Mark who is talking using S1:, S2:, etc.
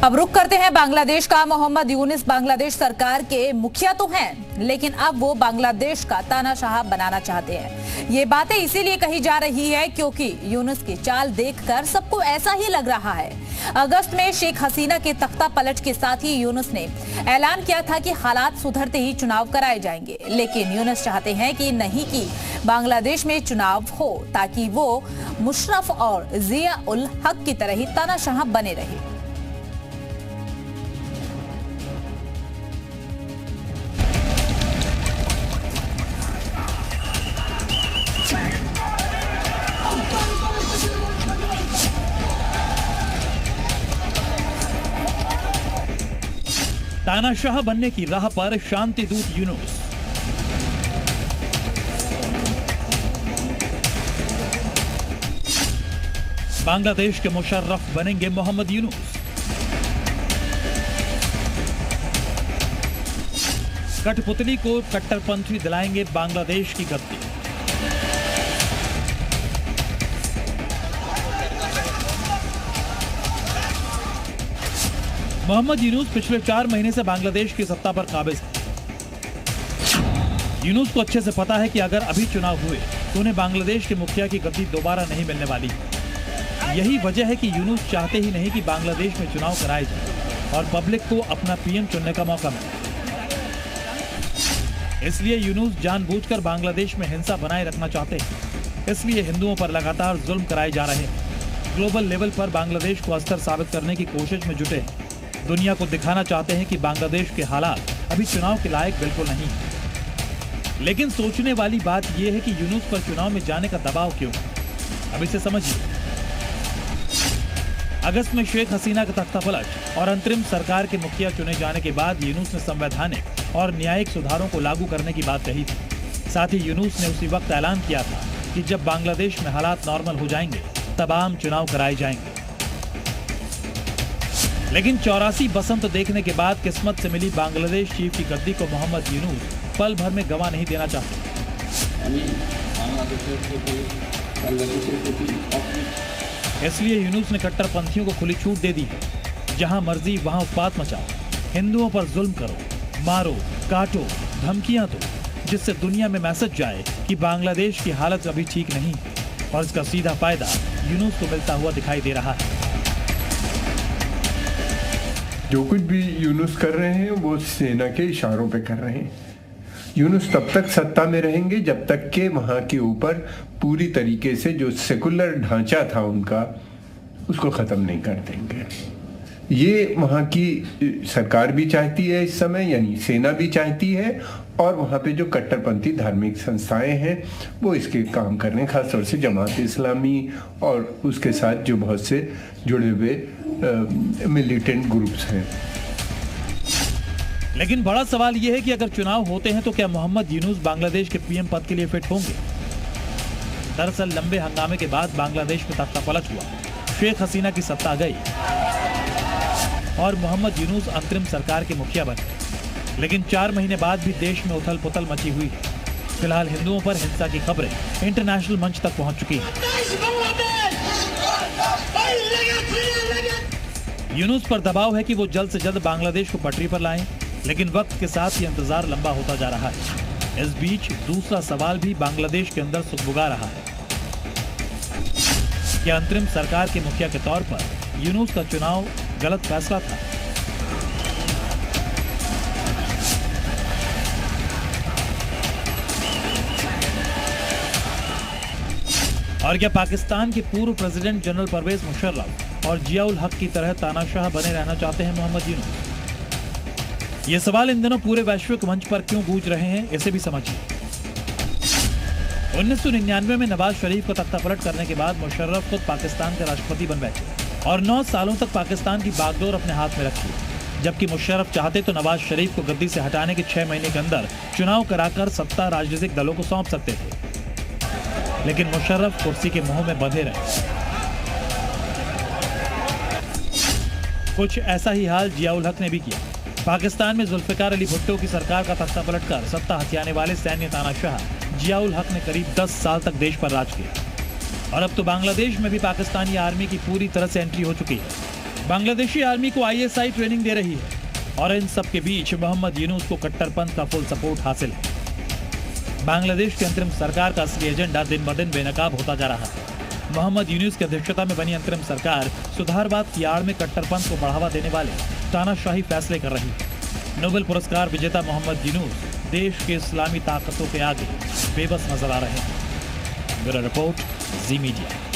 S1: अब रुख करते हैं बांग्लादेश का। मोहम्मद यूनुस बांग्लादेश सरकार के मुखिया तो हैं, लेकिन अब वो बांग्लादेश का तानाशाह बनाना चाहते हैं। ये बातें इसीलिए कही जा रही है क्योंकि यूनुस की चाल देखकर सबको ऐसा ही लग रहा है। अगस्त में शेख हसीना के तख्ता पलट के साथ ही यूनुस ने ऐलान किया था कि हालात सुधरते ही चुनाव कराए जाएंगे, लेकिन यूनुस चाहते हैं कि नहीं कि बांग्लादेश में चुनाव हो ताकि वो मुशर्रफ और जिया उल हक की तरह ही तानाशाह बने रहे।
S2: तानाशाह बनने की राह पर शांति दूत यूनुस। बांग्लादेश के मुशर्रफ बनेंगे मोहम्मद यूनुस। कठपुतली को कट्टरपंथी दिलाएंगे बांग्लादेश की गद्दी। मोहम्मद यूनुस पिछले 4 महीने से बांग्लादेश की सत्ता पर काबिज है। यूनुस को अच्छे से पता है कि अगर अभी चुनाव हुए तो उन्हें बांग्लादेश के मुखिया की गद्दी दोबारा नहीं मिलने वाली। यही वजह है कि यूनुस चाहते ही नहीं कि बांग्लादेश में चुनाव कराए जाए और पब्लिक को अपना पीएम चुनने का मौका मिले। इसलिए यूनुस जानबूझकर बांग्लादेश में हिंसा बनाए रखना चाहते हैं। इसलिए हिंदुओं पर लगातार जुल्म कराए जा रहे हैं। ग्लोबल लेवल पर बांग्लादेश को अस्तर साबित करने की कोशिश में जुटे हैं। दुनिया को दिखाना चाहते हैं कि बांग्लादेश के हालात अभी चुनाव के लायक बिल्कुल नहीं है। लेकिन सोचने वाली बात यह है कि यूनुस पर चुनाव में जाने का दबाव क्यों? अब इसे समझिए। अगस्त में शेख हसीना का तख्ता पलट और अंतरिम सरकार के मुखिया चुने जाने के बाद यूनुस ने संवैधानिक और न्यायिक सुधारों को लागू करने की बात कही थी। साथ ही यूनुस ने उसी वक्त ऐलान किया था कि जब बांग्लादेश में हालात नॉर्मल हो जाएंगे तब आम चुनाव कराए जाएंगे। लेकिन 84 बसंत देखने के बाद किस्मत से मिली बांग्लादेश चीफ की गद्दी को मोहम्मद यूनुस पल भर में गंवा नहीं देना चाहते। इसलिए यूनुस ने कट्टरपंथियों को खुली छूट दे दी है। जहां मर्जी वहां उत्पात मचाओ, हिंदुओं पर जुल्म करो, मारो, काटो, धमकियां दो, जिससे दुनिया में मैसेज जाए कि बांग्लादेश की हालत अभी ठीक नहीं है। और इसका सीधा फायदा यूनुस को मिलता हुआ दिखाई दे रहा है।
S3: जो कुछ भी यूनुस कर रहे हैं वो सेना के इशारों पे कर रहे हैं। यूनुस तब तक सत्ता में रहेंगे जब तक कि वहाँ के ऊपर पूरी तरीके से जो सेकुलर ढांचा था उनका, उसको ख़त्म नहीं कर देंगे। ये वहाँ की सरकार भी चाहती है इस समय, यानी सेना भी चाहती है, और वहाँ पे जो कट्टरपंथी धार्मिक संस्थाएं हैं वो इसके काम कर रहे हैं, खासतौर से जमात इस्लामी और उसके साथ जो बहुत से जुड़े हुए मिलिटेंट ग्रुप्स हैं।
S2: लेकिन बड़ा सवाल यह है कि अगर चुनाव होते हैं तो क्या मोहम्मद यूनुस बांग्लादेश के पीएम पद के लिए फिट होंगे? दरअसल लंबे हंगामे के बाद बांग्लादेश में तख्ता पलट हुआ, शेख हसीना की सत्ता गई और मोहम्मद यूनुस अंतरिम सरकार के मुखिया बने। लेकिन 4 महीने बाद भी देश में उथल पुथल मची हुई है। फिलहाल हिंदुओं पर हिंसा की खबरें इंटरनेशनल मंच तक पहुंच चुकी हैं। यूनुस पर दबाव है कि वो जल्द से जल्द बांग्लादेश को पटरी पर लाएं, लेकिन वक्त के साथ ये इंतजार लंबा होता जा रहा है। इस बीच दूसरा सवाल भी बांग्लादेश के अंदर सुगबुगा रहा है। क्या अंतरिम सरकार के मुखिया के तौर पर यूनुस का चुनाव गलत फैसला था? और क्या पाकिस्तान के पूर्व प्रेसिडेंट जनरल परवेज मुशर्रफ और जिया उल हक की तरह तानाशाह बने रहना चाहते हैं मोहम्मद यूनुस? ये सवाल इन दिनों पूरे वैश्विक मंच पर क्यों गूंज रहे हैं, इसे भी समझिए। 1999 में नवाज शरीफ को तख्ता पलट करने के बाद मुशर्रफ खुद पाकिस्तान के राष्ट्रपति बन बैठे और 9 सालों तक पाकिस्तान की बागडोर अपने हाथ में रखी। जबकि मुशर्रफ चाहते तो नवाज शरीफ को गद्दी से हटाने के 6 महीने के अंदर चुनाव कराकर सत्ता राजनीतिक दलों को सौंप सकते थे, लेकिन मुशर्रफ कुर्सी के मोह में बंधे रहे। कुछ ऐसा ही हाल जिया उल हक ने भी किया। पाकिस्तान में जुल्फिकार अली भुट्टो की सरकार का तख्ता पलटकर सत्ता हथियाने वाले सैन्य तानाशाह जिया उल हक ने करीब 10 साल तक देश पर राज किया। और अब तो बांग्लादेश में भी पाकिस्तानी आर्मी की पूरी तरह से एंट्री हो चुकी है। बांग्लादेशी आर्मी को आईएसआई ट्रेनिंग दे रही है और इन सब के बीच मोहम्मद यूनुस को कट्टरपंथ का फुल सपोर्ट हासिल है। बांग्लादेश की अंतरिम सरकार का असली एजेंडा दिन ब दिन बेनकाब होता जा रहा है। मोहम्मद यूनुस की अध्यक्षता में बनी अंतरिम सरकार सुधारवाद की आड़ में कट्टरपंथ को बढ़ावा देने वाले तानाशाही फैसले कर रही है। नोबेल पुरस्कार विजेता मोहम्मद यूनुस देश के इस्लामी ताकतों के आगे बेबस नजर आ रहे हैं। ब्यूरो रिपोर्ट, जी मीडिया।